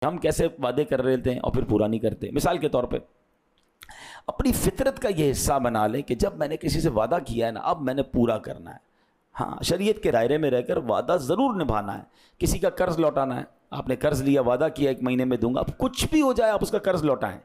ہم کیسے وعدے کر رہے تھے اور پھر پورا نہیں کرتے. مثال کے طور پہ اپنی فطرت کا یہ حصہ بنا لیں کہ جب میں نے کسی سے وعدہ کیا ہے نا اب میں نے پورا کرنا ہے. ہاں شریعت کے دائرے میں رہ کر وعدہ ضرور نبھانا ہے. کسی کا قرض لوٹانا ہے, آپ نے قرض لیا, وعدہ کیا 1 مہینے میں دوں گا, اب کچھ بھی ہو جائے آپ اس کا قرض لوٹائیں.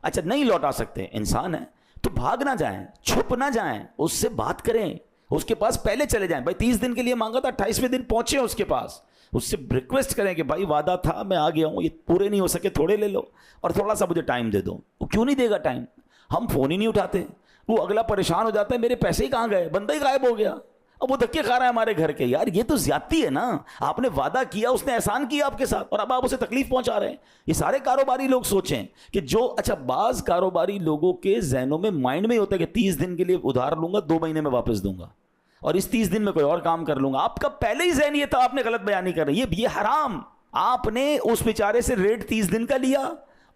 اچھا نہیں لوٹا سکتے, انسان ہے تو بھاگ نہ جائیں, چھپ نہ جائیں, اس سے بات کریں, اس کے پاس پہلے چلے جائیں. بھائی 30 دن کے لیے مانگا تھا, 28ویں دن پہنچے اس کے پاس, اس سے ریکویسٹ کریں کہ بھائی وعدہ تھا میں آ گیا ہوں, یہ پورے نہیں ہو سکے, تھوڑے لے لو اور تھوڑا سا مجھے ٹائم دے دو. وہ کیوں نہیں دے گا ٹائم؟ ہم فون ہی نہیں اٹھاتے, وہ اگلا پریشان ہو جاتا ہے میرے پیسے ہی کہاں گئے, بندہ ہی غائب ہو گیا, اب وہ دھکے کھا رہا ہے ہمارے گھر کے. یار یہ تو زیادتی ہے نا, آپ نے وعدہ کیا, اس نے احسان کیا آپ کے ساتھ اور اب آپ اسے تکلیف پہنچا رہے ہیں. یہ سارے کاروباری لوگ سوچیں کہ جو اچھا بعض کاروباری لوگوں کے ذہنوں میں مائنڈ میں ہوتا ہے کہ 30 دن کے لیے ادھار لوں گا, 2 مہینے میں واپس دوں گا اور اس 30 دن میں کوئی اور کام کر لوں گا. آپ کا پہلے ہی ذہن یہ تھا, آپ نے غلط بیانی کر رہے, یہ حرام. آپ نے اس بیچارے سے ریٹ 30 دن کا لیا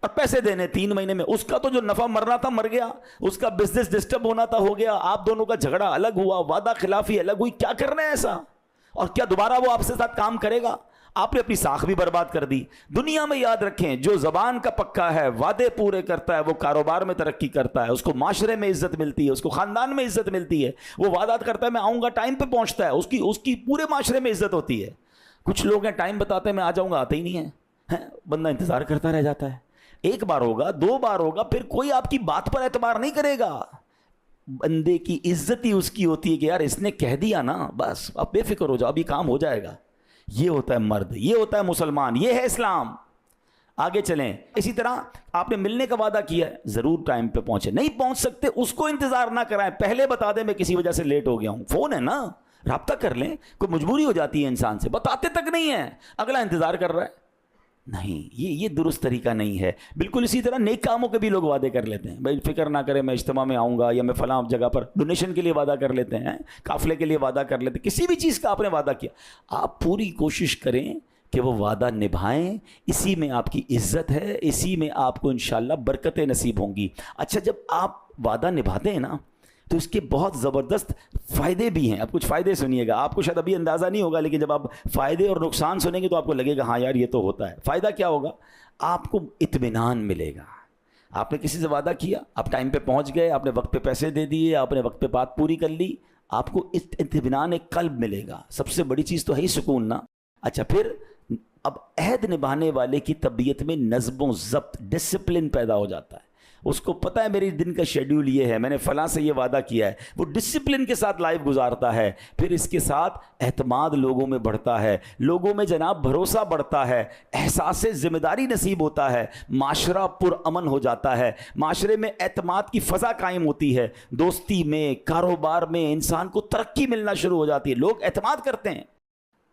اور پیسے دینے 3 مہینے میں, اس کا تو جو نفع مرنا تھا مر گیا, اس کا بزنس ڈسٹرب ہونا تھا ہو گیا, آپ دونوں کا جھگڑا الگ ہوا, وعدہ خلافی الگ ہوئی. کیا کرنا ہے ایسا؟ اور کیا دوبارہ وہ آپ سے ساتھ کام کرے گا؟ آپ نے اپنی ساکھ بھی برباد کر دی. دنیا میں یاد رکھیں, جو زبان کا پکا ہے, وعدے پورے کرتا ہے, وہ کاروبار میں ترقی کرتا ہے, اس کو معاشرے میں عزت ملتی ہے, اس کو خاندان میں عزت ملتی ہے. وہ وعدات کرتا ہے میں آؤں گا, ٹائم پہ پہنچتا ہے, اس کی پورے معاشرے میں عزت ہوتی ہے. کچھ لوگ ہیں ٹائم بتاتے ہیں میں آ جاؤں گا, آتے ہی نہیں ہے, بندہ انتظار کرتا رہ جاتا ہے. 1 بار ہوگا, 2 بار ہوگا, پھر کوئی آپ کی بات پر اعتبار نہیں کرے گا. بندے کی عزت ہی اس کی ہوتی ہے کہ یار اس نے کہہ دیا نا, بس اب بے فکر ہو جاؤ, ابھی کام ہو جائے گا. یہ ہوتا ہے مرد, یہ ہوتا ہے مسلمان, یہ ہے اسلام. آگے چلیں. اسی طرح آپ نے ملنے کا وعدہ کیا ہے, ضرور ٹائم پہ پہنچے. نہیں پہنچ سکتے اس کو انتظار نہ کرائیں, پہلے بتا دیں میں کسی وجہ سے لیٹ ہو گیا ہوں. فون ہے نا, رابطہ کر لیں. کوئی مجبوری ہو جاتی ہے انسان سے, بتاتے تک نہیں ہے, اگلا انتظار کر رہا ہے. نہیں, یہ درست طریقہ نہیں ہے. بالکل اسی طرح نیک کاموں کے بھی لوگ وعدے کر لیتے ہیں, بھائی فکر نہ کریں میں اجتماع میں آؤں گا, یا میں فلاں جگہ پر ڈونیشن کے لیے وعدہ کر لیتے ہیں, قافلے کے لیے وعدہ کر لیتے ہیں. کسی بھی چیز کا آپ نے وعدہ کیا, آپ پوری کوشش کریں کہ وہ وعدہ نبھائیں. اسی میں آپ کی عزت ہے, اسی میں آپ کو انشاءاللہ برکتیں نصیب ہوں گی. اچھا جب آپ وعدہ نبھاتے ہیں نا تو اس کے بہت زبردست فائدے بھی ہیں. اب کچھ فائدے سنیے گا, آپ کو شاید ابھی اندازہ نہیں ہوگا, لیکن جب آپ فائدے اور نقصان سنیں گے تو آپ کو لگے گا ہاں یار یہ تو ہوتا ہے. فائدہ کیا ہوگا؟ آپ کو اطمینان ملے گا. آپ نے کسی سے وعدہ کیا, آپ ٹائم پہ پہنچ گئے, آپ نے وقت پہ پیسے دے دیے, آپ نے وقت پہ بات پوری کر لی, آپ کو اطمینان ایک قلب ملے گا. سب سے بڑی چیز تو ہے ہی سکون نا. اچھا پھر اب عہد نبھانے والے کی طبیعت میں نظم و ضبط, ڈسپلن پیدا ہو جاتا ہے. اس کو پتہ ہے میری دن کا شیڈیول یہ ہے, میں نے فلاں سے یہ وعدہ کیا ہے, وہ ڈسپلن کے ساتھ لائف گزارتا ہے. پھر اس کے ساتھ اعتماد لوگوں میں بڑھتا ہے, لوگوں میں جناب بھروسہ بڑھتا ہے, احساس ذمہ داری نصیب ہوتا ہے, معاشرہ پرامن ہو جاتا ہے, معاشرے میں اعتماد کی فضا قائم ہوتی ہے, دوستی میں, کاروبار میں انسان کو ترقی ملنا شروع ہو جاتی ہے, لوگ اعتماد کرتے ہیں.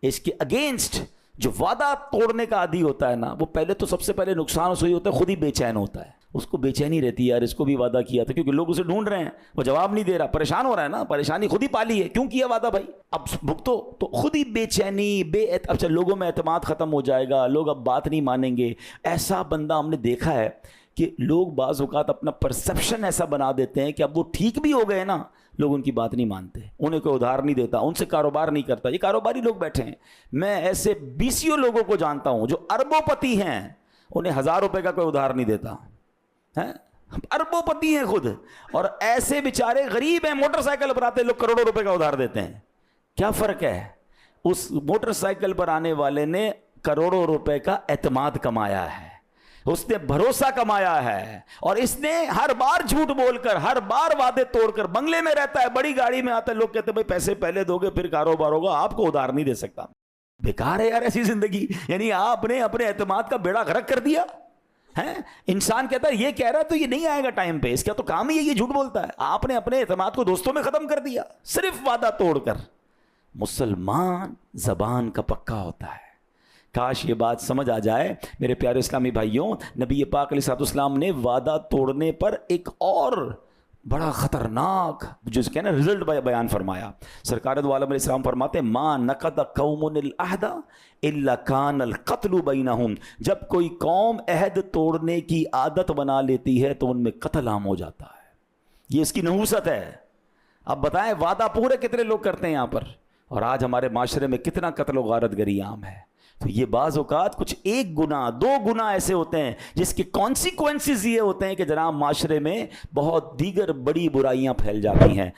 اس کے اگینسٹ جو وعدہ توڑنے کا عادی ہوتا ہے نا, وہ پہلے تو سب سے پہلے نقصان اس کو یہ ہوتا ہے, خود ہی بے چین ہوتا ہے. اس کو بے چینی رہتی ہے, یار اس کو بھی وعدہ کیا تھا, کیونکہ لوگ اسے ڈھونڈ رہے ہیں, وہ جواب نہیں دے رہا, پریشان ہو رہا ہے نا. پریشانی خود ہی پالی ہے, کیوں کیا وعدہ بھائی, اب بھگتو. تو خود ہی بے چینی, اچھا لوگوں میں اعتماد ختم ہو جائے گا, لوگ اب بات نہیں مانیں گے. ایسا بندہ ہم نے دیکھا ہے کہ لوگ بعض اوقات اپنا پرسپشن ایسا بنا دیتے ہیں کہ اب وہ ٹھیک بھی ہو گئے نا, لوگ ان کی بات نہیں مانتے, انہیں کوئی ادھار نہیں دیتا, ان سے کاروبار نہیں کرتا. یہ کاروباری لوگ بیٹھے ہیں, میں ایسے 20 لوگوں کو جانتا ہوں جو اربوں پتی ہیں, انہیں 1000 روپے کا کوئی ادھار نہیں دیتا ہے, اربوں پتی ہیں خود, اور ایسے بیچارے غریب ہیں, موٹر سائیکل پر آتے لوگ کروڑوں روپے کا ادھار دیتے ہیں. کیا فرق ہے؟ اس موٹر سائیکل پر آنے والے نے کروڑوں روپے کا اعتماد کمایا ہے, اس نے بھروسہ کمایا ہے, اور اس نے ہر بار جھوٹ بول کر, ہر بار وعدے توڑ کر, بنگلے میں رہتا ہے, بڑی گاڑی میں آتا ہے, لوگ کہتے ہیں بھائی پیسے پہلے دو گے پھر کاروبار ہوگا, آپ کو ادھار نہیں دے سکتا. بیکار ہے یار ایسی زندگی. یعنی آپ نے اپنے اعتماد کا بیڑا غرق کر دیا ہے. انسان کہتا ہے یہ کہہ رہا ہے تو یہ نہیں آئے گا ٹائم پہ, اس کا تو کام ہی ہے یہ جھوٹ بولتا ہے. آپ نے اپنے اعتماد کو دوستوں میں ختم کر دیا صرف وعدہ توڑ کر. مسلمان زبان کا پکا ہوتا ہے. کاش یہ بات سمجھ آ جائے میرے پیارے اسلامی بھائیوں. نبی پاک علیہ الصلوۃ والسلام نے وعدہ توڑنے پر ایک اور بڑا خطرناک جو کہ نا رزلٹ بیان فرمایا. سرکار دو عالم علیہ السلام فرماتے ہیں ما نقض قوم العہد الا کان القتل بینہم. جب کوئی قوم عہد توڑنے کی عادت بنا لیتی ہے تو ان میں قتل عام ہو جاتا ہے. یہ اس کی نحوست ہے. اب بتائیں وعدہ پورے کتنے لوگ کرتے ہیں یہاں پر, اور آج ہمارے معاشرے میں کتنا قتل و غارت گری عام ہے. تو یہ بعض اوقات کچھ ایک گناہ دو گناہ ایسے ہوتے ہیں جس کے کانسیکوینسز یہ ہوتے ہیں کہ جناب معاشرے میں بہت دیگر بڑی برائیاں پھیل جاتی ہیں.